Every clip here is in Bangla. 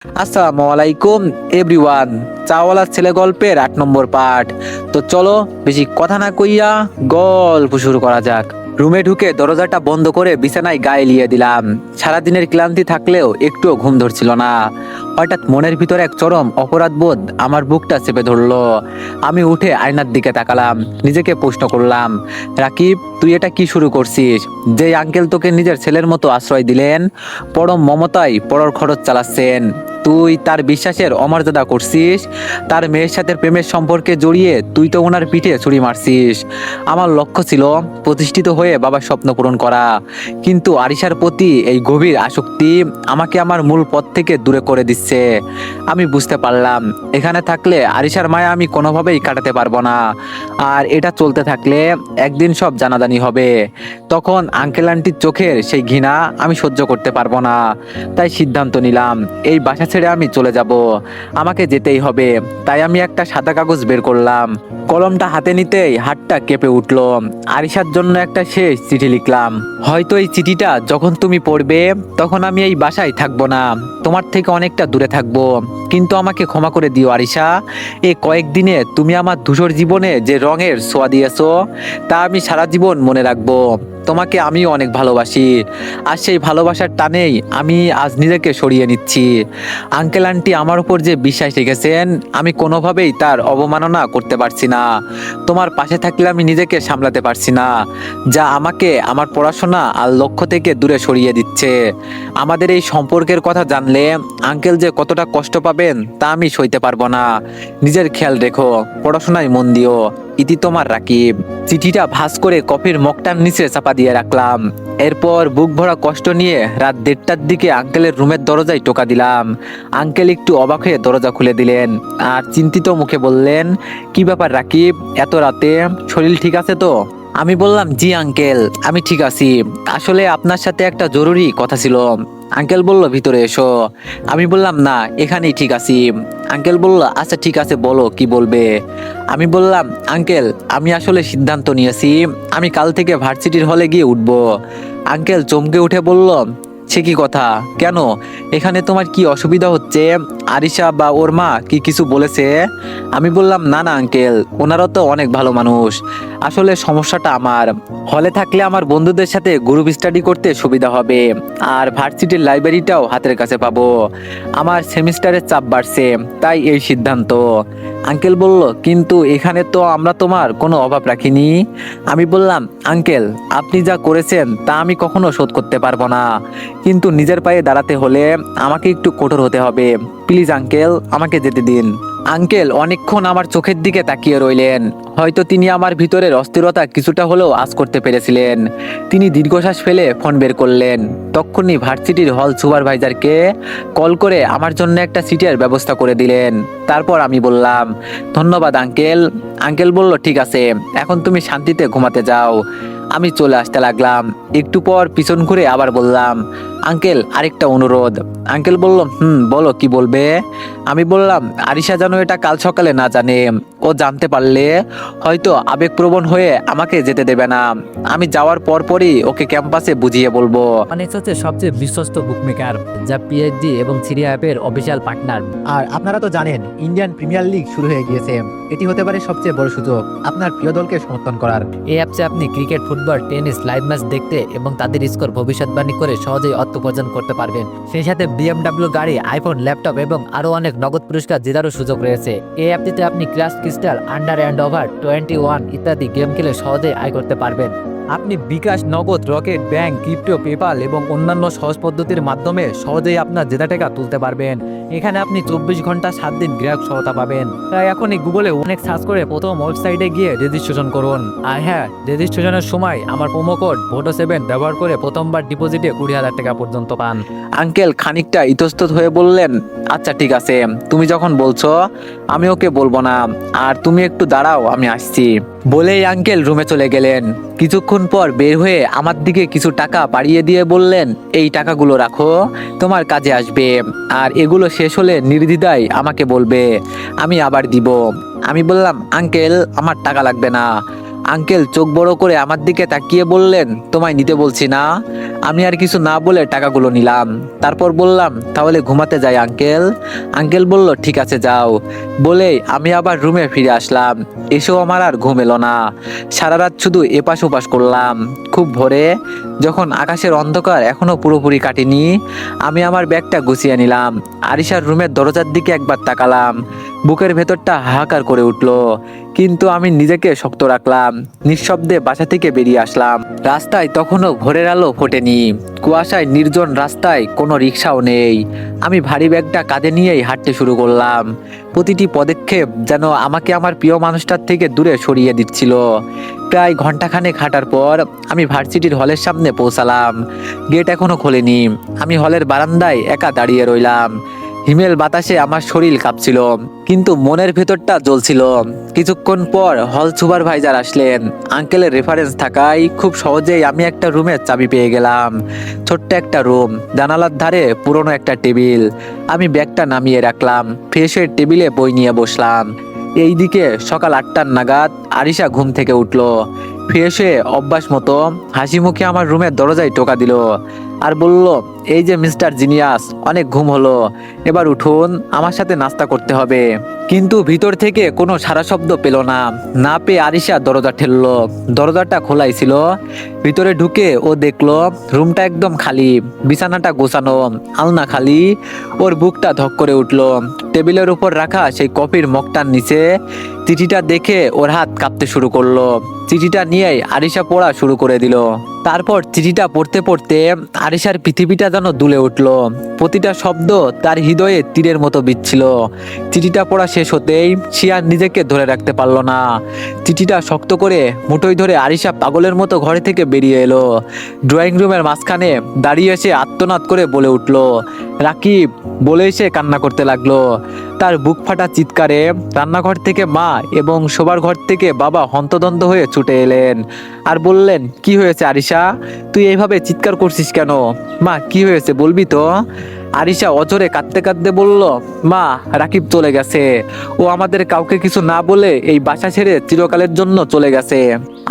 আসসালামু আলাইকুম এভরিওয়ান। চাওয়ালার ছেলে গল্পের 8 নম্বর পার্ট। তো চলো বেশি কথা না কইয়া গল্প শুরু করা যাক। রুমে ঢুকে দরজাটা বন্ধ করে বিছানায় গায়ে লিয়ে দিলাম। সারাদিনের ক্লান্তি থাকলেও একটুও ঘুম ধরছিল না। হঠাৎ মনের ভিতরে এক চরম অপরাধবোধ আমার বুকটা চেপে ধরলো। আমি উঠে আয়নার দিকে তাকালাম, নিজেকে প্রশ্ন করলাম, রাকিব তুই এটা কি শুরু করছিস? যে আঙ্কেল তোকে নিজের ছেলের মতো আশ্রয় দিলেন, পরম মমতায় পরর খরচ চালাচ্ছেন, তুই তার বিশ্বাসের অমর্যাদা করছিস। তার মেয়ের সাথে প্রেমের সম্পর্কে জড়িয়ে তুই তো ওনার পিঠে ছুরি মারছিস। আমার লক্ষ্য ছিল প্রতিষ্ঠিত হয়ে বাবার স্বপ্ন পূরণ করা, কিন্তু আরিশার প্রতি এই গভীর আসক্তি আমাকে আমার মূল পথ থেকে দূরে করে দিচ্ছে। আমি বুঝতে পারলাম এখানে থাকলে আরিশার মায়া আমি কোনোভাবেই কাটাতে পারবো না। আর এটা চলতে থাকলে একদিন সব জানাজানি হবে। তখন আঙ্কেল আন্টির চোখের সেই ঘৃণা আমি সহ্য করতে পারবো না। তাই সিদ্ধান্ত নিলাম এই বাসা ছেড়ে আমি চলে যাব। আমাকে যেতেই হবে। তাই আমি একটা সাদা কাগজ বের করলাম, কলমটা হাতে নিতেই হাতটা কেঁপে উঠলো। আরিশার জন্য একটা শেষ চিঠি লিখলাম। হয়তো এই চিঠিটা যখন তুমি পড়বে তখন আমি এই বাসায় থাকবো না, তোমার থেকে অনেকটা দূরে থাকবো। কিন্তু আমাকে ক্ষমা করে দিও আরিশা। এই কয়েকদিনে তুমি আমার ধূসর জীবনে যে রঙের ছোঁয়া দিয়েছো তা আমি সারা জীবন মনে রাখবো। তোমাকে আমিও অনেক ভালোবাসি। আর সেই ভালোবাসার টানেই আমি আজ নিজেকে সরিয়ে নিচ্ছি। আঙ্কেল আন্টি আমার উপর যে বিশ্বাস রেখেছেন আমি কোনোভাবেই তার অবমাননা করতে পারছি না। তোমার পাশে থাকলে আমি নিজেকে সামলাতে পারছি না, যা আমাকে আমার পড়াশোনা আর লক্ষ্য থেকে দূরে সরিয়ে দিচ্ছে। আমাদের এই সম্পর্কের কথা জানলে আঙ্কেল যে কতটা কষ্ট পাবেন তা আমি সইতে পারবো না। নিজের খেয়াল রেখো, পড়াশোনায় মন দিও। ইতি তোমার রাকিব। চিঠিটা ভাঁজ করে কফির মগটার নিচে চাপা দিয়ে রাখলাম। এরপর বুক ভরা কষ্ট নিয়ে রাত 1:30টার দিকে আঙ্কেলের রুমের দরজায় টোকা দিলাম। আঙ্কেল একটু অবাক হয়ে দরজা খুলে দিলেন আর চিন্তিত মুখে বললেন, কি ব্যাপার রাকিব, এত রাতে? শরীর ঠিক আছে তো? আমি বললাম, জি আঙ্কেল, আমি ঠিক আছি। আসলে আপনার সাথে একটা জরুরি কথা ছিল। আঙ্কেল বলল, ভিতরে এসো। আমি বললাম, না, এখানেই ঠিক আছি। আঙ্কেল বলল, আচ্ছা ঠিক আছে, বলো কি বলবে। আমি বললাম, আঙ্কেল আমি আসলে সিদ্ধান্ত নিয়েছি আমি কাল থেকে ভার্সিটির হলে গিয়ে উঠবো। আঙ্কেল চমকে উঠে বলল, সে কি কথা? কেন? এখানে তোমার কি অসুবিধা হচ্ছে? আরিশা বা ওর মা কি কিছু বলেছে? আমি বললাম, না না আঙ্কেল, ওনারা তো অনেক ভালো মানুষ। আসলে সমস্যাটা আমার হলে থাকলে আমার বন্ধুদের সাথে গ্রুপ স্টাডি করতে সুবিধা হবে, আর ভার্সিটির লাইব্রেরিটাও হাতের কাছে পাবো। আমার সেমিস্টারের চাপ বাড়ছে, তাই এই সিদ্ধান্ত। আঙ্কেল বলল, কিন্তু এখানে তো আমরা তোমার কোনো অভাব রাখিনি। আমি বললাম, আঙ্কেল আপনি যা করেছেন তা আমি কখনো শোধ করতে পারবো না, কিন্তু নিজের পায়ে দাঁড়াতে হলে আমাকে একটু কঠোর হতে হবে। প্লিজ আঙ্কেল, আমাকে যেতে দিন। আঙ্কেল অনেকক্ষণ আমার চোখের দিকে তাকিয়ে রইলেন। হয়তো তিনি আমার ভিতরের অস্থিরতা কিছুটা হলেও আঁচ করতে পেরেছিলেন। তিনি দীর্ঘশ্বাস ফেলে ফোন বের করলেন। তক্ষুনি ভার্সিটির হল সুপারভাইজারকে কল করে আমার জন্য একটা সিটের ব্যবস্থা করে দিলেন। তারপর আমি বললাম, ধন্যবাদ আঙ্কেল। আঙ্কেল বলল, ঠিক আছে, এখন তুমি শান্তিতে ঘুমাতে যাও। আমি চলে আসতে লাগলাম। একটু পর পিছন ঘুরে আবার বললাম, আঙ্কেল আরেকটা অনুরোধ। আঙ্কেল বলল, বলো কি বলবে। আমি বললাম, আরিশা যেন এটা কাল সকালে না জানে। ও জানতে পারলে হয়তো আবেগপ্রবণ হয়ে আমাকে যেতে দেবে না। আমি যাওয়ার পরই ওকে ক্যাম্পাসে বুঝিয়ে বলবো। অনেক্স হচ্ছে সবচেয়ে বিশ্বস্ত বুকমেকার, যা পিএইচডি এবং সিরিয়া অ্যাপের অফিসিয়াল পার্টনার। আর আপনারা তো জানেন ইন্ডিয়ান প্রিমিয়ার লিগ শুরু হয়ে গিয়েছে। এটি হতে পারে সবচেয়ে বড় সুযোগ আপনার প্রিয় দলকে সমর্থন করার। এই অ্যাপসে আপনি cricket, football, tennis live match দেখতে এবং তাদের স্কোর ভবিষ্যৎবাণী করে সহজেই অর্থ উপার্জন করতে পারবেন। সেই সাথে বিএমডব্লিউ গাড়ি, আইফোন, ল্যাপটপ এবং আরও অনেক নগদ পুরস্কার জেতারও সুযোগ রয়েছে। এই অ্যাপটিতে আপনি crush crystal, under and over 21 ইত্যাদি গেম খেলে সহজেই আয় করতে পারবেন। আপনি বিকাশ, নগদ, রকেট, ব্যাংক, ক্রিপ্টো, পেপাল এবং অন্যান্য সহজ পদ্ধতির মাধ্যমে সহজেই আপনার জেতা টাকা তুলতে পারবেন। এখানে আপনি 24 ঘন্টা 7 দিন গ্রাহক সহায়তা পাবেন। তাই এখনই গুগলে অনেক সার্চ করে প্রথম ওয়েবসাইটে গিয়ে রেজিস্ট্রেশন করুন। আর হ্যাঁ, রেজিস্ট্রেশনের সময় আমার প্রোমো কোড VOTO7 ব্যবহার করে প্রথমবার ডিপোজিটে 20,000 টাকা পর্যন্ত পান। আঙ্কেল খানিকটা ইতস্তত হয়ে বললেন, আচ্ছা ঠিক আছে, তুমি যখন বলছো আমি ওকে বলবো না। আর তুমি একটু দাঁড়াও, আমি আসছি। বলেই আঙ্কেল রুমে চলে গেলেন। কিছুক্ষণ পর বের হয়ে আমার দিকে কিছু টাকা বাড়িয়ে দিয়ে বললেন, এই টাকাগুলো রাখো, তোমার কাজে আসবে। আর এগুলো শেষ হলে নির্দ্বিধায় আমাকে বলবে, আমি আবার দিব। আমি বললাম, আঙ্কেল আমার টাকা লাগবে না। আঙ্কেল চোখ বড় করে আমার দিকে তাকিয়ে বললেন, তোমায় নিতে বলছি না। আমি আর কিছু না বলে টাকাগুলো নিলাম। তারপর বললাম, তাহলে ঘুমাতে যাই আঙ্কেল। আঙ্কেল বলল, ঠিক আছে যাও। বলেই আমি আবার রুমে ফিরে আসলাম। এসেও আমার আর ঘুম এলো না। সারা রাত শুধু এপাশ ওপাশ করলাম। খুব ভোরে, যখন আকাশের অন্ধকার এখনো পুরোপুরি কাটেনি, আমি আমার ব্যাগটা গুছিয়ে নিলাম। আরিশার রুমের দরজার দিকে একবার তাকালাম। বুকের ভেতরটা হাহাকার করে উঠলো, কিন্তু আমি নিজেকে শক্ত রাখলাম। নিঃশব্দে বাসা থেকে বেরিয়ে আসলাম। রাস্তায় তখনও ভোরের আলো ফোটেনি। কুয়াশায় নির্জন রাস্তায় কোনো রিকশাও নেই। আমি ভারী ব্যাগটা কাঁধে নিয়েই হাঁটতে শুরু করলাম। প্রতিটি পদক্ষেপ যেন আমাকে আমার প্রিয় মানুষটার থেকে দূরে সরিয়ে দিচ্ছিল। প্রায় ঘন্টাখানেক হাঁটার পর আমি ভার্সিটির হলের সামনে পৌঁছালাম। গেট এখনো খোলেনি। আমি হলের বারান্দায় একা দাঁড়িয়ে রইলাম। হিমেল বাতাসে আমার শরীর কাঁপছিল, কিন্তু মনের ভেতরটা জ্বলছিল। কিছুক্ষণ পর হল সুপারভাইজার আসলেন। আঙ্কেলের রেফারেন্স থাকায় খুব সহজেই আমি একটা রুমের চাবি পেয়ে গেলাম। ছোট্ট একটা রুম, জানালার ধারে পুরনো একটা টেবিল। আমি ব্যাগটা নামিয়ে রাখলাম, ফ্রেশ হয়ে টেবিলে বই নিয়ে বসলাম। এইদিকে সকাল 8টার নাগাদ আরিশা ঘুম থেকে উঠলো। ফ্রেশ হয়ে অভ্যাস মতো হাসি মুখে আমার রুমের দরজায় টোকা দিল আর বলল, এই যে মিস্টার জিনিয়াস, অনেক ঘুম হলো, এবার উঠুন, আমার সাথে নাস্তা করতে হবে। কিন্তু ভিতর থেকে কোনো সারা শব্দ পেল না। না পেয়ে আরিশা দরজা ঠেললো। দরজাটা খোলাই ছিল। ভিতরে ঢুকে ও দেখলো রুমটা একদম খালি, বিছানাটা গোছানো, আলনা খালি। ওর বুকটা ধক করে উঠলো। টেবিলের উপর রাখা সেই কফির মগটার নিচে চিঠিটা দেখে ওর হাত কাঁপতে শুরু করলো। চিঠিটা নিয়েই আরিশা পড়া শুরু করে দিল। তারপর চিঠিটা পড়তে পড়তে আরিশার পৃথিবীটা যেন দুলে উঠলো। প্রতিটা শব্দ তার হৃদয়ে তীরের মতো বিচ্ছিল। চিঠিটা পড়া শেষ হতেই সে আর নিজেকে ধরে রাখতে পারলো না। চিঠিটা শক্ত করে মুঠোয় ধরে আরিশা পাগলের মতো ঘরে থেকে বেরিয়ে এলো। ড্রয়িং রুমের মাঝখানে দাঁড়িয়ে এসে আর্তনাদ করে বলে উঠলো, রাকিব, বলেই সে কান্না করতে লাগলো। তার বুক ফাটা চিৎকারে রান্নাঘর থেকে মা এবং শোবার ঘর থেকে বাবা হন্তদন্ত হয়ে ছুটে এলেন আর বললেন, কি হয়েছে আরিশা, তুই এইভাবে চিৎকার করছিস কেন? মা, কি হয়েছে বলবি তো? আরিশা অজরে কাঁদতে কাঁদতে বলল, মা, রাকিব চলে গেছে। ও আমাদের কাউকে কিছু না বলে এই বাসা ছেড়ে চিরকালের জন্য চলে গেছে।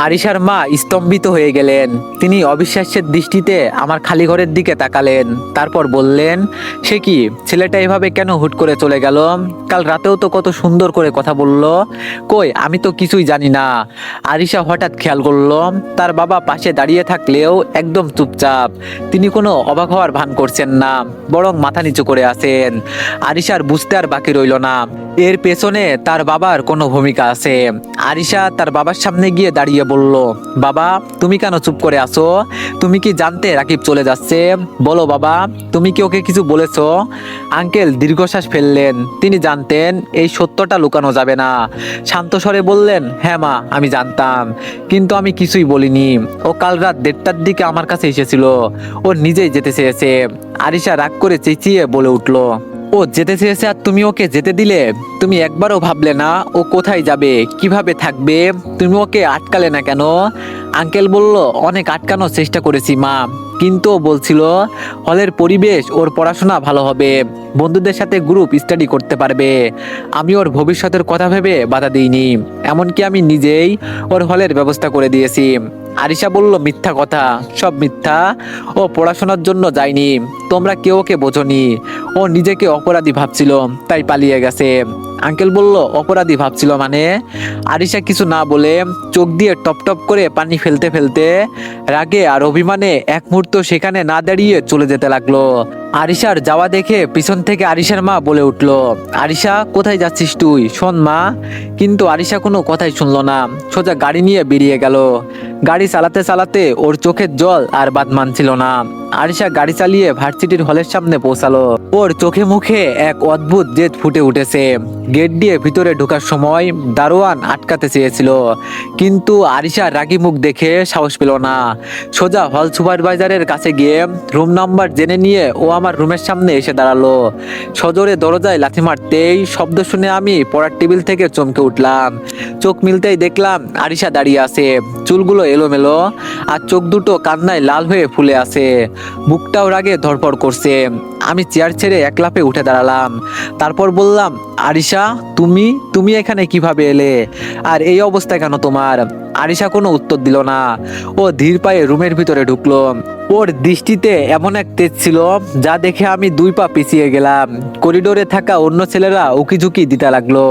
আরিশার মা স্তম্ভিত হয়ে গেলেন। তিনি অবিশ্বাসের দৃষ্টিতে আমার খালি ঘরের দিকে তাকালেন। তারপর বললেন, সে কি, ছেলেটা এভাবে কেন হুট করে চলে গেল? কাল রাতেও তো কত সুন্দর করে কথা বলল। কই, আমি তো কিছুই জানি না। আরিশা হঠাৎ খেয়াল করলো তার বাবা পাশে দাঁড়িয়ে থাকলেও একদম চুপচাপ। তিনি কোনো অবাক হওয়ার ভান করছেন না, বরং মাথা নিচু করে আছেন। আরিশার বুঝতে আর বাকি রইল না, এর পেছনে তার বাবার কোনো ভূমিকা আছে। আরিশা তার বাবার সামনে গিয়ে দাঁড়িয়ে বলল, বাবা, তুমি কেন চুপ করে আছো? তুমি কি জানতে রাকিব চলে যাচ্ছে? বলো বাবা, তুমি কি ওকে কিছু বলেছো? আঙ্কেল দীর্ঘশ্বাস ফেললেন। তিনি জানতেন এই সত্যটা লুকানো যাবে না। শান্ত স্বরে বললেন, হ্যাঁ মা, আমি জানতাম, কিন্তু আমি কিছুই বলিনি। ও কাল রাত 1:30টার দিকে আমার কাছে এসেছিল। ও নিজেই যেতে চেয়েছে। আরিশা রাগ করে চেঁচিয়ে বলে উঠলো, ও যেতে চেয়েছে আর তুমি ওকে যেতে দিলে? তুমি একবারও ভাবলে না ও কোথায় যাবে, কিভাবে থাকবে? তুমি ওকে আটকালে না কেন? আঙ্কেল বলল, অনেক আটকানোর চেষ্টা করেছি মা, কিন্তু ও বলছিল হলের পরিবেশ, ওর পড়াশোনা ভালো হবে, বন্ধুদের সাথে গ্রুপ স্টাডি করতে পারবে। আমি ওর ভবিষ্যতের কথা ভেবে বাধা দিইনি, এমনকি আমি নিজেই ওর হলের ব্যবস্থা করে দিয়েছি। আরিশা বলল, মিথ্যা কথা, সব মিথ্যা। ও পড়াশোনার জন্য যায়নি, তোমরা কেউ ওকে বোঝনি। ও নিজেকে অপরাধী ভাবছিল, তাই পালিয়ে গেছে। আঙ্কেল বলল, অপরাধী ভাবছিল মানে? আরিশা কিছু না বলে চোখ দিয়ে টপ টপ করে পানি ফেলতে ফেলতে রাগে আর অভিমানে এক মুহূর্ত সেখানে না দাঁড়িয়ে চলে যেতে লাগলো। আরিশার যাওয়া দেখে পিছন থেকে আরিশার মা বলে উঠলো, আরিশা, কোথায় যাচ্ছিস তুই? শোন মা। কিন্তু আরিশা কোনো কথাই শুনলো না, সোজা গাড়ি নিয়ে বেরিয়ে গেল। গাড়ি চালাতে চালাতে ওর চোখের জল আর বাদ মানছিল না। আরিশা গাড়ি চালিয়ে ভার্সিটির হলের সামনে পৌঁছালো। ওর চোখে মুখে এক অদ্ভুত জেদ ফুটে উঠেছে। গেট দিয়ে ভিতরে ঢোকার সময় দারোয়ান আটকাতে চেয়েছিল, কিন্তু আরিশা রাগী মুখ দেখে সাহস পেল না। সোজা হল সুপারভাইজারের কাছে গিয়ে রুম নাম্বার জেনে নিয়ে ও আমার রুমের সামনে এসে দাঁড়ালো। সজোরে দরজায় লাথি মারতেই শব্দ শুনে আমি পড়ার টেবিল থেকে চমকে উঠলাম। চোখ মিলতেই দেখলাম আরিশা দাঁড়িয়ে আছে, চুলগুলো এলোমেলো আর চোখ দুটো কান্নায় লাল হয়ে ফুলে আছে। বুকটাও রাগে ধড়ফড় করছে। আমি চেয়ার ছেড়ে এক লাফে উঠে দাঁড়ালাম। তারপর বললাম, আরিশা, তুমি তুমি এখানে কিভাবে এলে? আর এই অবস্থা কেন তোমার? আরিশা কোনো উত্তর দিল না। ও ধীর পায়ে রুমের ভিতরে ঢুকলো। ওর দৃষ্টিতে এমন এক তেজ ছিল যা দেখে আমি 2 পা পিছিয়ে গেলাম। করিডোরে থাকা অন্য ছেলেরা উকিঝুঁকি দিতে লাগলো।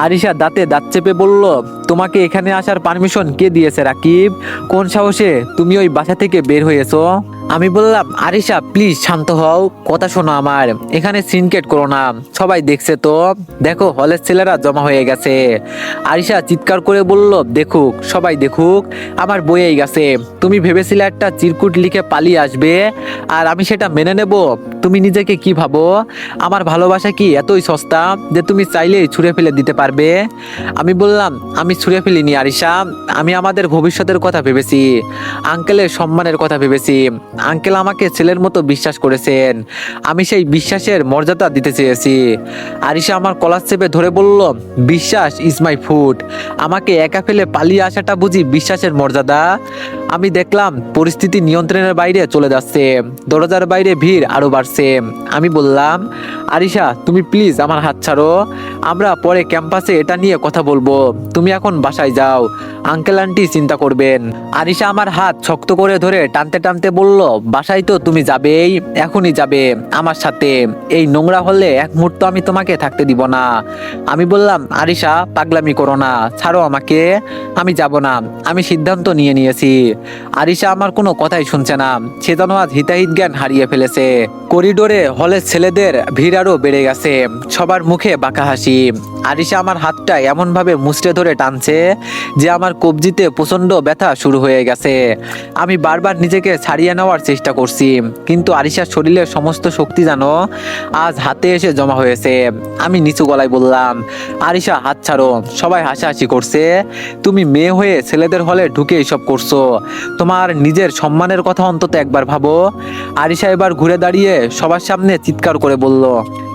আরিশা দাঁতে দাঁত চেপে বলল, তোমাকে এখানে আসার পারমিশন কে দিয়েছে রাকিব? কোন সাহসে তুমি ওই বাসা থেকে বের হয়েছো? আমি বললাম, আরিশা প্লিজ শান্ত হও, কথা শোনো আমার, এখানে সিনকেট করো না, সবাই দেখছে তো, দেখো হলের ছেলেরা জমা হয়ে গেছে। আরিশা চিৎকার করে বলল, দেখুক, সবাই দেখুক, আমার বইয়েই গেছে। তুমি ভেবেছিলে একটা চিরকুট লিখে পালিয়ে আসবে আর আমি সেটা মেনে নেব? তুমি নিজেকে কি ভাবো? আমার ভালোবাসা কি এতই সস্তা যে তুমি চাইলেই ছুঁড়ে ফেলে দিতে পারবে? আমি বললাম, আমি ছুঁড়ে ফেলিনি আরিশা, আমি আমাদের ভবিষ্যতের কথা ভেবেছি, আঙ্কেলের সম্মানের কথা ভেবেছি। আঙ্কেল আমাকে ছেলের মতো বিশ্বাস করেছেন, আমি সেই বিশ্বাসের মর্যাদা দিতে চেয়েছি। আরিশা আমার কলার চেপে ধরে বলল, বিশ্বাস ইজ মাই ফুড। আমাকে একা ফেলে পালিয়ে আসাটা বুঝি বিশ্বাসের মর্যাদা? আমি দেখলাম পরিস্থিতি নিয়ন্ত্রণের বাইরে চলে যাচ্ছে, দরজার বাইরে ভিড় আরো বাড়ছে। আমি বললাম, আরিশা তুমি প্লিজ আমার হাত ছাড়ো, আমরা পরে ক্যাম্পাসে এটা নিয়ে কথা বলবো, তুমি এখন বাসায় যাও, আঙ্কেল আন্টি চিন্তা করবেন। আরিশা আমার হাত শক্ত করে ধরে টানতে টানতে বলল, বাসায় তো তুমি যাবেই, এখনই যাবে আমার সাথে, এই নোংরা হলে এক মুহূর্ত আমি তোমাকে থাকতে দিব না। আমি বললাম, আরিশা পাগলামি করো না, ছাড়ো আমাকে, আমি যাব না, আমি সিদ্ধান্ত নিয়ে নিয়েছি। আরিশা আমার কোনো কথাই শুনছে না, সে যেন আজ হিতাহিত জ্ঞান হারিয়ে ফেলেছে। করিডোরে হলের ছেলেদের ভিড় আরো বেড়ে গেছে, সবার মুখে বাঁকা হাসি। আরিশা আমার হাতটা এমন ভাবে মুচড়ে ধরে টানছে যে আমার কবজিতে প্রচন্ড ব্যথা শুরু হয়ে গেছে। আমি বারবার নিজেকে ছাড়িয়ে নেওয়ার চেষ্টা করছি, কিন্তু আরিশার শরীরের সমস্ত শক্তি যেন আজ হাতে এসে জমা হয়েছে। আমি নিচু গলায় বললাম, আরিশা হাত ছাড়ো। সবাই হাসাহাসি করছে। তুমি মেয়ে হয়ে ছেলেদের হলে ঢুকে এসব করছো, তোমার নিজের সম্মানের কথা অন্তত একবার ভাবো। আরিশা এবার ঘুরে দাঁড়িয়ে সবার সামনে চিৎকার করে বলল,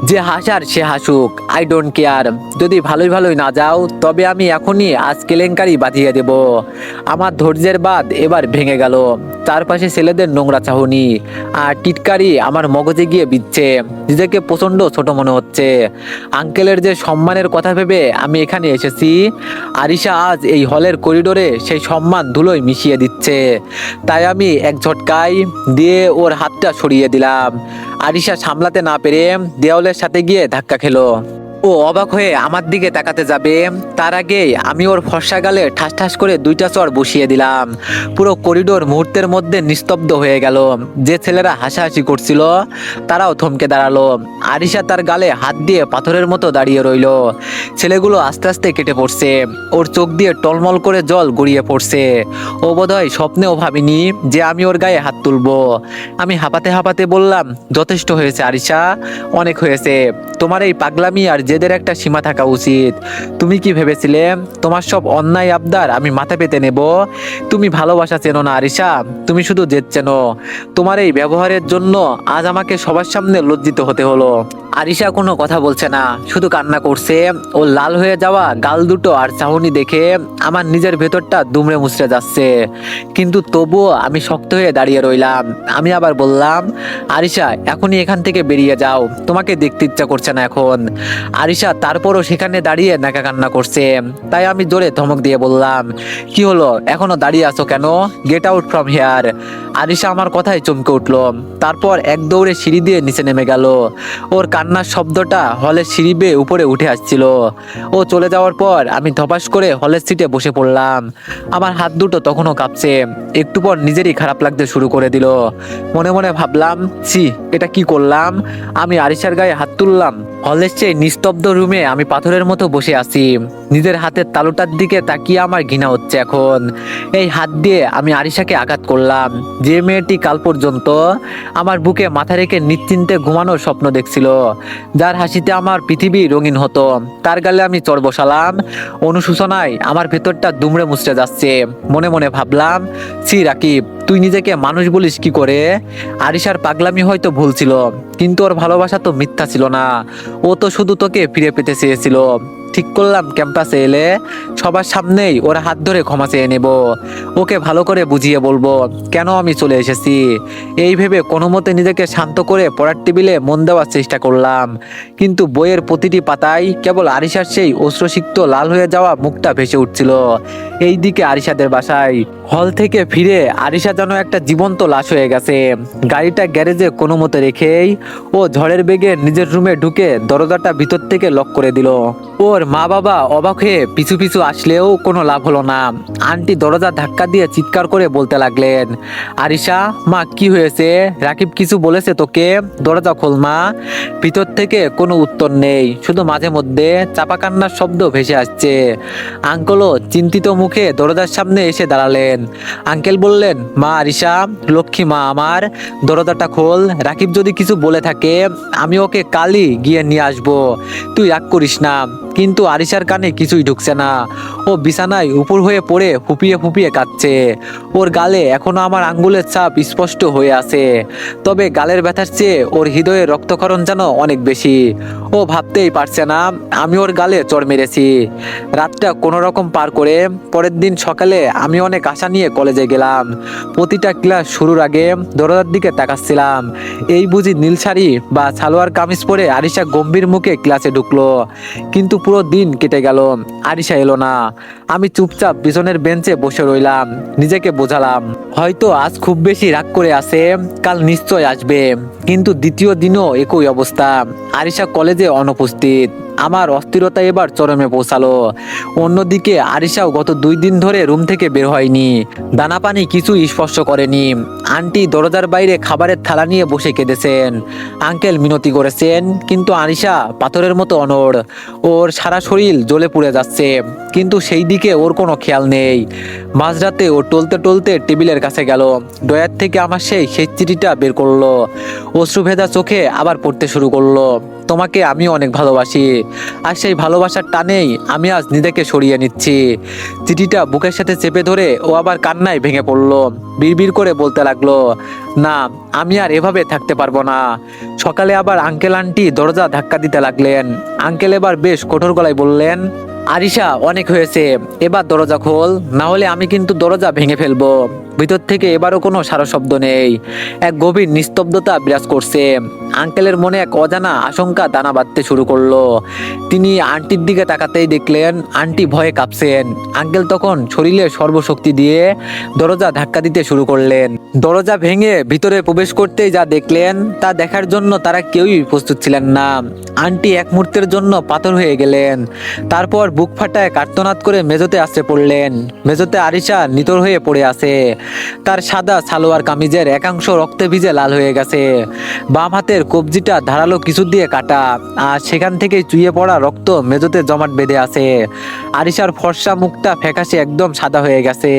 যে হাসার সে হাসুক, আই ডোন্ট কেয়ার, যদি ভালোই ভালোই না যাও তবে আমি এখনই আজ কেলেঙ্কারি বাঁধিয়ে দেব। আমার ধৈর্যের বাঁধ এবার ভেঙে গেল। চারপাশে ছেলেদের নোংরা চাহনি আর টিটকারি আমার মগজে গিয়ে বিচ্ছে, নিজেকে প্রচন্ড ছোট মনে হচ্ছে। আঙ্কেলের যে সম্মানের কথা ভেবে আমি এখানে এসেছি, আরিশা আজ এই হলের করিডোরে সেই সম্মান ধুলোয় মিশিয়ে দিচ্ছে। তাই আমি এক ঝটকায় দিয়ে ওর হাতটা সরিয়ে দিলাম। আরিশা সামলাতে না পেরে দেওয়ালের সাথে গিয়ে ধাক্কা খেলো। ও অবাক হয়ে আমার দিকে তাকাতে যাবে, তার আগেই আমি ওর ফর্সা গালে ঠাস ঠাস করে 2টা চড় বসিয়ে দিলাম। পুরো করিডোর মুহূর্তের মধ্যে নিস্তব্ধ হয়ে গেল। যে ছেলেরা হাসাহাসি করছিল তারাও থমকে দাঁড়ালো। আরিশা তার গালে হাত দিয়ে পাথরের মতো দাঁড়িয়ে রইল। ছেলেগুলো আস্তে আস্তে কেটে পড়ছে, ওর চোখ দিয়ে টলমল করে জল গড়িয়ে পড়ছে। ও বোধহয় স্বপ্নেও ভাবিনি যে আমি ওর গায়ে হাত তুলবো। আমি হাঁপাতে হাঁপাতে বললাম, যথেষ্ট হয়েছে আরিশা, অনেক হয়েছে। তোমার এই পাগলামি আর জেদের একটা সীমা থাকা উচিত। তুমি কি ভেবেছিলে তোমার সব অন্যায় আবদার আমি মাথা পেতে নেব? তুমি ভালোবাসা চেনো না আরিশা, তুমি শুধু জেদ চেনো। তোমার এই ব্যবহারের জন্য আজ আমাকে সবার সামনে লজ্জিত হতে হলো। আরিশা কোনো কথা বলছে না, শুধু কান্না করছে। ও লাল হয়ে যাওয়া গাল দুটো আর চাহনি দেখে আমার নিজের ভেতরটা দুমড়ে মুচড়ে যাচ্ছে, কিন্তু তবুও আমি শক্ত হয়ে দাঁড়িয়ে রইলাম। আমি আবার বললাম, আরিশা এখনই এখান থেকে বেরিয়ে যাও, তোমাকে দেখতে ইচ্ছা করছে না এখন। আরিশা তারপরও সেখানে দাঁড়িয়ে নাকা কান্না করছে। তাই আমি জোরে ধমক দিয়ে বললাম, কি হলো, এখনো দাঁড়িয়ে আছো কেন? Get out from here. Arisha আমার কথায় চমকে উঠলো, তারপর এক দৌড়ে সিঁড়ি দিয়ে নিচে নেমে গেল। ওর কান্নার শব্দটা হলের সিঁড়ি বেয়ে উপরে উঠে আসছিল। ও চলে যাওয়ার পর আমি ধপাস করে হলের সিটে বসে পড়লাম। আমার হাত দুটো তখনও কাঁপছে। একটু পর নিজেরই খারাপ লাগতে শুরু করে দিল। মনে মনে ভাবলাম, ছি, এটা কি করলাম? আমি আরিশার গায়ে হাত তুললাম। হলের সেই নিস্তব্ধ রুমে আমি পাথরের মতো বসে আছি। নিজের হাতের তালুটার দিকে তাকিয়ে আমার ঘৃণা হচ্ছে এখন। এই হাত দিয়ে আমি আরিশাকে আঘাত করলাম, যে মেয়েটি কাল পর্যন্ত আমার বুকে মাথা রেখে নিশ্চিন্তে ঘুমানোর স্বপ্ন দেখছিল, যার হাসিতে আমার পৃথিবী রঙিন হতো, তার গালে আমি চড় বসালাম। অনুশোচনায় আমার ভেতরটা দুমড়ে মুচড়ে যাচ্ছে। মনে মনে ভাবলাম, ছি রাকিব, তুই নিজেকে মানুষ বলিস কি করে? আরিশার পাগলামি হয়তো ভুল ছিল, কিন্তু ওর ভালোবাসা তো মিথ্যা ছিল না। ও তো শুধু তোকে ফিরে পেতে চেয়েছিল। ঠিক করলাম ক্যাম্পাসে এলে সবার সামনেই ওর হাত ধরে ক্ষমা চেয়ে নেব, ওকে ভালো করে বুঝিয়ে বলবো কেন আমি চলে এসেছি। এই ভেবে কোনো মতে নিজেকে শান্ত করে পড়ার টেবিলে মন দেওয়ার চেষ্টা করলাম, কিন্তু বইয়ের প্রতিটি পাতায় কেবল আরিশার সেই অশ্রুসিক্ত লাল হয়ে যাওয়া মুখটা ভেসে উঠছিল। এই দিকে আরিশাদের বাসায় হল থেকে ফিরে আরিশা যেন একটা জীবন্ত লাশ হয়ে গেছে। গাড়িটা গ্যারেজে কোনো মতে রেখেই ও ঝড়ের বেগে নিজের রুমে ঢুকে দরজাটা ভিতর থেকে লক করে দিল। ওর মা বাবা অবাক হয়ে পিছু পিছু আসলেও কোনো লাভ হলো না। আন্টি দরজা ধাক্কা দিয়ে চিৎকার করে বলতে লাগলেন, আরিশা মা কি হয়েছে, রাকিব কিছু বলেছে তোকে, দরজা খোল মা। ভিতর থেকে কোনো উত্তর নেই, শুধু মাঝে মধ্যে চাপা কান্নার শব্দ ভেসে আসছে। আঙ্কেলও চিন্তিত মুখে দরজার সামনে এসে দাঁড়ালেন। আঙ্কেল বললেন, মা আরিশা, লক্ষ্মী মা আমার, দরজাটা খোল। রাকিব যদি কিছু বলে থাকে আমি ওকে কালই গিয়ে নিয়ে আসবো, তুই রাগ করিস না। কিন্তু আরিশার কানে কিছুই ঢুকছে না। ও বিছানায় উপর হয়ে পড়ে ফুপিয়ে ফুপিয়ে কাঁদছে। ওর গালে এখনো আমার আঙ্গুলের ছাপ স্পষ্ট হয়ে আছে, তবে গালের ব্যথার চেয়ে ওর হৃদয়ে রক্তক্ষরণ যেন অনেক বেশি। ও ভাবতেই পারছে না আমি ওর গালে চড় মেরেছি। রাতটা কোনো রকম পার করে পরের দিন সকালে আমি অনেক আশা নিয়ে কলেজে গেলাম। প্রতিটা ক্লাস শুরুর আগে দরজার দিকে তাকাচ্ছিলাম, এই বুঝি নীল শাড়ি বা সালোয়ার কামিজ পরে আরিশা গম্ভীর মুখে ক্লাসে ঢুকলো। কিন্তু পুরো দিন কেটে গেল, আরিশা এলো না। আমি চুপচাপ পিছনের বেঞ্চে বসে রইলাম, নিজেকে বোঝালাম হয়তো আজ খুব বেশি রাগ করে আছে, কাল নিশ্চয় আসবে। কিন্তু দ্বিতীয় দিনও একই অবস্থা, আরিশা কলেজে অনুপস্থিত। আমার অস্থিরতা এবার চরমে পৌঁছালো। অন্যদিকে আরিশাও গত 2 দিন ধরে রুম থেকে বের হয়নি, দানা পানি কিছুই স্পর্শ করেনি। আন্টি দরজার বাইরে খাবারের থালা নিয়ে বসে কেঁদেছেন। আঙ্কেল মিনতি করেছেন, কিন্তু আরিশা পাথরের মতো অনড়। ওর সারা শরীর জ্বলে পুড়ে যাচ্ছে, কিন্তু সেই দিকে ওর কোনো খেয়াল নেই। মাঝরাতে ও টলতে টলতে টেবিলের কাছে গেল, ড্রয়ার থেকে আমার সেই চিঠিটা বের করলো। অশ্রুভেজা চোখে আবার পড়তে শুরু করলো, তোমাকে আমি অনেক ভালোবাসি, আর সেই ভালোবাসার টানেই আমি আজ নিজেকে সরিয়ে নিচ্ছি। চিঠিটা বুকের সাথে চেপে ধরে ও আবার কান্নায় ভেঙে পড়লো, বিড়বিড় করে বলতে লাগলো, না আমি আর এভাবে থাকতে পারবো না। সকালে আবার আঙ্কেল আন্টি দরজা ধাক্কা দিতে লাগলেন। আঙ্কেল এবার বেশ কঠোর গলায় বললেন, আরিশা অনেক হয়েছে, এবার দরজা খোল, না হলে আমি কিন্তু দরজা ভেঙে ফেলবো। ভিতর থেকে এবারও কোনো সারা শব্দ নেই, এক গভীর নিস্তব্ধতা বিরাজ করছে। আঙ্কেলের মনে এক অজানা আশঙ্কা দানা বাঁধতে শুরু করলো। তিনি আন্টির দিকে তাকাতেই দেখলেন আন্টি ভয়ে কাঁপছেন। আঙ্কেল তখন শরীরে সর্বশক্তি দিয়ে দরজা ধাক্কা দিতে শুরু করলেন। দরজা ভেঙে ভিতরে প্রবেশ করতেই যা দেখলেন তা দেখার জন্য তারা কেউই প্রস্তুত ছিলেন না। আন্টি এক মুহূর্তের জন্য পাথর হয়ে গেলেন, তারপর বুক ফাটায় কার্তনাদ করে মেঝোতে আসতে পড়লেন। মেঝোতে আরিশা নিথর হয়ে পড়ে আছে, তার সাদা সালোয়ার কামিজের একাংশ রক্তে ভিজে লাল হয়ে গেছে। বাম হাতের কবজিটা ধারালো কিছু দিয়ে কাটা, আর সেখান থেকে চুইয়ে পড়া রক্ত মেঝোতে জমাট বেঁধে আছে। আরিশার ফর্সা মুখটা ফ্যাকাশে একদম সাদা হয়ে গেছে,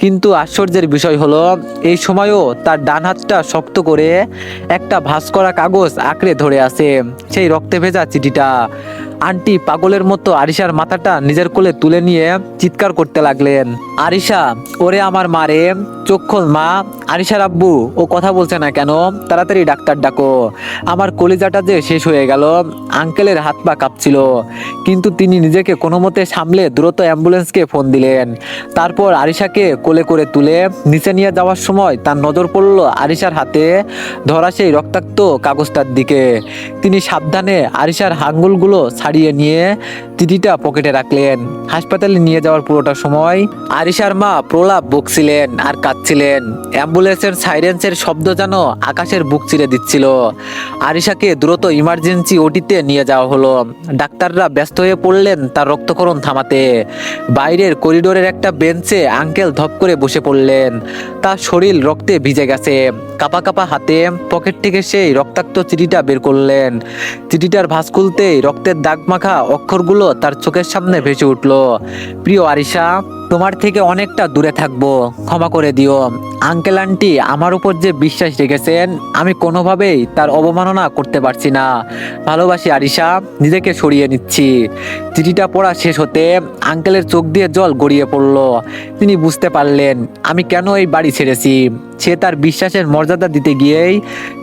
কিন্তু আশ্চর্যের বিষয় হলো এই সময়ও তার ডান হাতটা শক্ত করে একটা ভাঁজ করা কাগজ আঁকড়ে ধরে আছে, সেই রক্তে ভেজা চিঠিটা। আন্টি পাগলের মতো আরিশার মাথাটা নিজের কোলে তুলে নিয়ে চিৎকার করতে লাগলেন, আরিশা ওরে আমার মারে, চোখ খোল মা। আরিশার আব্বু, ও কথা বলছে না কেন, তাড়াতাড়ি ডাক্তার ডাকো। আমার কলিজাটা যে শেষ হয়ে গেল। আঙ্কেলের হাত পা কাঁপছিল, কিন্তু তিনি নিজেকে কোনো মতে সামলে দ্রুত অ্যাম্বুলেন্সকে ফোন দিলেন। তারপর আরিশাকে কোলে করে তুলে নিচে নিয়ে যাওয়ার সময় তার নজর পড়ল আরিশার হাতে ধরা সেই রক্তাক্ত কাগজটার দিকে। তিনি সাবধানে আরিশার আঙ্গুলগুলো ছাড়িয়ে নিয়ে চিঠিটা পকেটে রাখলেন। হাসপাতালে নিয়ে যাওয়ার পুরোটা সময় আরিশার মা প্রলাপ বকছিলেন আর কাঁদছিলেন। অ্যাম্বুলেন্সের সাইরেন্সের শব্দ যেন আকাশের বুক চিরে দিচ্ছিল। আরিশাকে দ্রুত ইমার্জেন্সি ওটিতে নিয়ে যাওয়া হলো। ডাক্তাররা ব্যস্ত হয়ে পড়লেন তার রক্তক্ষরণ থামাতে। বাইরের করিডোরের একটা বেঞ্চে আঙ্কেল ধপ করে বসে পড়লেন, তার শরীর রক্তে ভিজে গেছে। কাপা কাপা হাতে পকেট থেকে সেই রক্তাক্ত চিঠিটা বের করলেন। চিঠিটার ভাঁজ খুলতেই রক্তের দাগ মাখা অক্ষরগুলো তার চোখের সামনে ভেসে উঠল, প্রিয় আরিশা, তোমার থেকে অনেকটা দূরে থাকবো, ক্ষমা করে দিও। আঙ্কেল আন্টি আমার উপর যে বিশ্বাস রেখেছেন আমি কোনোভাবেই তার অবমাননা করতে পারছি না। ভালোবাসি আরিশা, নিজেকে সরিয়ে নিচ্ছি। চিঠিটা পড়া শেষ হতে আঙ্কেলের চোখ দিয়ে জল গড়িয়ে পড়ল। তিনি বুঝতে পারলেন আমি কেন এই বাড়ি ছেড়েছি। সে তার বিশ্বাসের মর্যাদা দিতে গিয়েই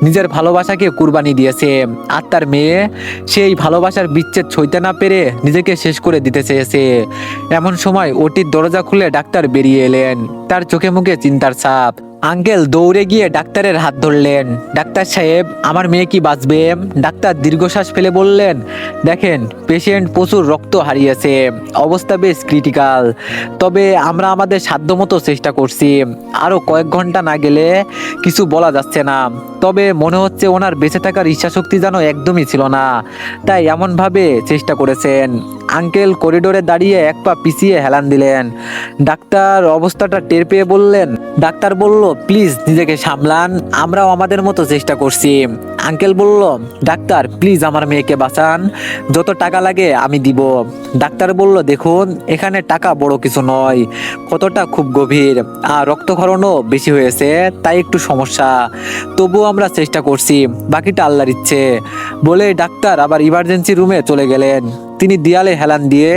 নিজের ভালোবাসাকে কুরবানি দিয়েছে। আর তার মেয়ে সেই ভালোবাসার বিচ্ছেদ সইতে না পেরে নিজেকে শেষ করে দিতে চেয়েছে। এমন সময় ওটির দরজা খুলে ডাক্তার বেরিয়ে এলেন, তার চোখে মুখে চিন্তার ছাপ। আঙ্কেল দৌড়ে গিয়ে ডাক্তারের হাত ধরলেন। ডাক্তার সাহেব, আমার মেয়ে কি বাঁচবে? ডাক্তার দীর্ঘশ্বাস ফেলে বললেন, দেখেন পেশেন্ট প্রচুর রক্ত হারিয়েছে, অবস্থা বেশ ক্রিটিক্যাল, তবে আমরা আমাদের সাধ্যমতো চেষ্টা করছি। আরো কয়েক ঘন্টা না গেলে কিছু বলা যাচ্ছে না, তবে মনে হচ্ছে ওনার বেঁচে থাকার ইচ্ছাশক্তি যেন একদমই ছিল না, তাই এমনভাবে চেষ্টা করেছেন। আঙ্কেল করিডোরে দাঁড়িয়ে এক পা পিছিয়ে হেলান দিলেন। ডাক্তার অবস্থাটা টের পেয়ে বললেন, ডাক্তার বলল, প্লিজ নিজেকে সামলান, আমরাও আমাদের মতো চেষ্টা করছি। আঙ্কেল বলল, ডাক্তার প্লিজ আমার মেয়েকে বাঁচান, যত টাকা লাগে আমি দিব। ডাক্তার বলল, দেখুন এখানে টাকা বড় কিছু নয়, কতটা খুব গভীর আর রক্তক্ষরণও বেশি হয়েছে, তাই একটু সমস্যা, তবুও আমরা চেষ্টা করছি, বাকিটা আল্লাহর ইচ্ছে। বলে ডাক্তার আবার ইমার্জেন্সি রুমে চলে গেলেন। তিনি দেয়ালে হেলান দিয়ে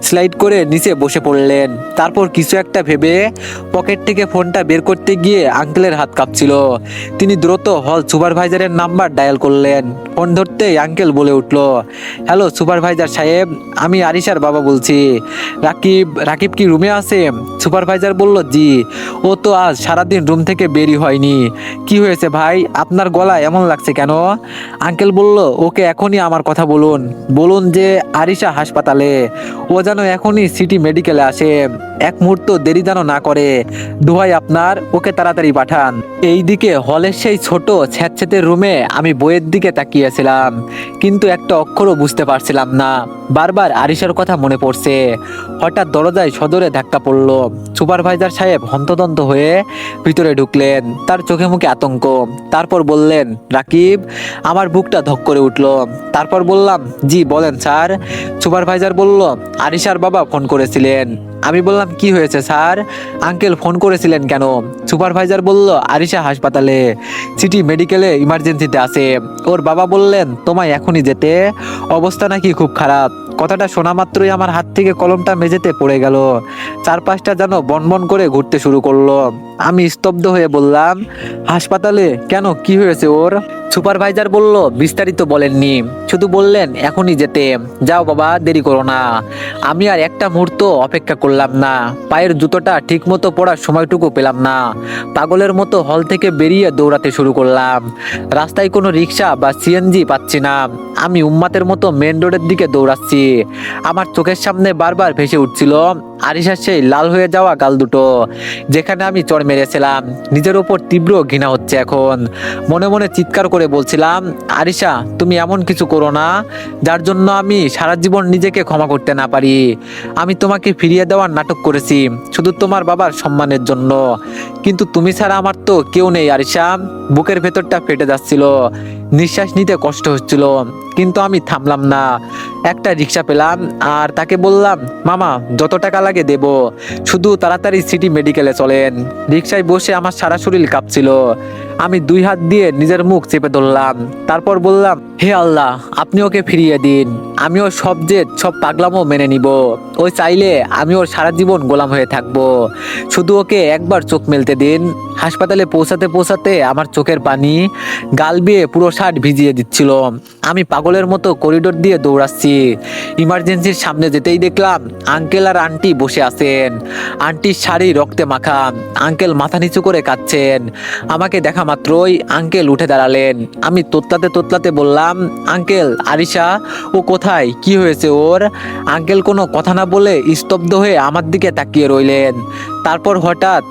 স্লাইড করে নিচে বসে পড়লেন। তারপর কিছু একটা ভেবে পকেট থেকে ফোনটা বের করতে গিয়ে আঙ্কেলের হাত কাঁপছিল। তিনি দ্রুত হল সুপারভাইজারের নাম্বার ডায়াল করলেন। ফোন ধরতেই আঙ্কেল বলে উঠল, হ্যালো সুপারভাইজার সাহেব, আমি আরিশার বাবা বলছি। রাকিব কি রুমে আছে? সুপারভাইজার বলল, জি, ও তো আজ সারাদিন রুম থেকে বেরি হয়নি। কি হয়েছে ভাই, আপনার গলা এমন লাগছে কেন? আঙ্কেল বলল, ওকে এখনই আমার কথা বলুন, বলুন যে আরিশা হাসপাতালে, ও যেন এখনই সিটি মেডিকেলে আসে, এক মুহূর্ত দেরি যেন না করে, দোহাই আপনার, ওকে তাড়াতাড়ি পাঠান। এইদিকে হলের সেই ছোট স্যাঁতস্যাঁতে রুমে আমি বইয়ের দিকে তাকিয়েছিলাম, কিন্তু একটা অক্ষরও বুঝতে পারছিলাম না। বারবার আরিশার কথা মনে পড়ছে। হঠাৎ দরজায় সজোরে ধাক্কা পড়ল। সুপারভাইজার সাহেব হন্তদন্ত হয়ে ভিতরে ঢুকলেন, তার চোখে মুখে আতঙ্ক। তারপর বললেন, রাকিব। আমার বুকটা ধক করে উঠল। তারপর বললাম, জি বলেন স্যার। সুপারভাইজার বলল, আরিশার বাবা ফোন করেছিলেন। আমি বললাম, কি হয়েছে স্যার? আঙ্কেল ফোন করেছিলেন কেন? সুপারভাইজার বলল, আরিশা হাসপাতালে, সিটি মেডিকেলে ইমার্জেন্সিতে আছে। ওর বাবা বললেন তোমায় এখনই যেতে, অবস্থা নাকি খুব খারাপ। কথাটা শোনা মাত্রই আমার হাত থেকে কলমটা মেঝেতে পড়ে গেল। চারপাশটা যেন বনবন করে ঘুরতে শুরু করলো। আমি স্তব্ধ হয়ে বললাম, হাসপাতালে কেন, কি হয়েছে ওর? সুপারভাইজার বলল, বিস্তারিত বলেননি, শুধু বললেন এখনই যেতে। যাও বাবা, দেরি করো না। আমি আর একটা মুহূর্ত অপেক্ষা করলাম না। পায়ের জুতোটা ঠিক মতো পরার সময়টুকু পেলাম না। পাগলের মতো হল থেকে বেরিয়ে দৌড়াতে শুরু করলাম। রাস্তায় কোনো রিক্সা বা সিএনজি পাচ্ছি না। আমি উম্মাতের মতো মেন রোডের দিকে দৌড়াচ্ছি। আমার চোখের সামনে বারবার ভেসে উঠছিল আরিশার সেই লাল হয়ে যাওয়া গাল দুটো, যেখানে আমি চড় মেরেছিলাম। নিজের ওপর তীব্র ঘৃণা হচ্ছে এখন। মনে মনে চিৎকার করে বলছিলাম, আরিশা তুমি এমন কিছু করো না যার জন্য আমি সারা জীবন নিজেকে ক্ষমা করতে না পারি। আমি তোমাকে ফিরিয়ে দেওয়ার নাটক করেছি শুধু তোমার বাবার সম্মানের জন্য, কিন্তু তুমি ছাড়া আমার তো কেউ নেই আরিশা। বুকের ভেতরটা ফেটে যাচ্ছিল, নিঃশ্বাস নিতে কষ্ট হচ্ছিল, কিন্তু আমি থামলাম না। একটা রিক্সা পেলাম আর তাকে বললাম, মামা যত টাকা লাগে দেব, শুধু তাড়াতাড়ি সিটি মেডিকেলে চলেন। রিক্সায় বসে আমার সারা শরীর কাঁপছিল। আমি দুই হাত দিয়ে নিজের মুখ চেপে ধরলাম। তারপর বললাম, হে আল্লাহ, আপনি ওকে ফিরিয়ে দিন। আমি ওর সব জেদ, সব পাগলামও মেনে নিব। ওই চাইলে আমি ওর সারা জীবন গোলাম হয়ে থাকবো। শুধু ওকে একবার চোখ মেলতে দিন। হাসপাতালে পৌঁছাতে পৌঁছাতে আমার চোখের পানি গাল বেয়ে পুরো শার্ট ভিজিয়ে দিচ্ছিল। আমি পাগলের মতো করিডোর দিয়ে দৌড়াচ্ছি। ইমার্জেন্সির সামনে যেতেই দেখলাম আঙ্কেল আর আন্টি বসে আছেন। আন্টির শাড়ি রক্তে মাখা, আঙ্কেল মাথা নিচু করে কাঁদছেন। আমাকে দেখা মাত্রই আঙ্কেল উঠে দাঁড়ালেন। আমি তোতলাতে তোতলাতে বললাম, আঙ্কেল আরিশা ও কোথায়, কি হয়েছে ওর? আঙ্কেল কোনো কথা না বলে স্তব্ধ হয়ে আমার দিকে তাকিয়ে রইলেন। তারপর হঠাৎ,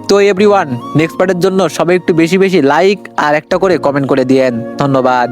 তো এভরিওয়ান, নেক্সট পার্টের জন্য সবাই একটু বেশি বেশি লাইক আর একটা করে কমেন্ট করে দিয়েন। ধন্যবাদ।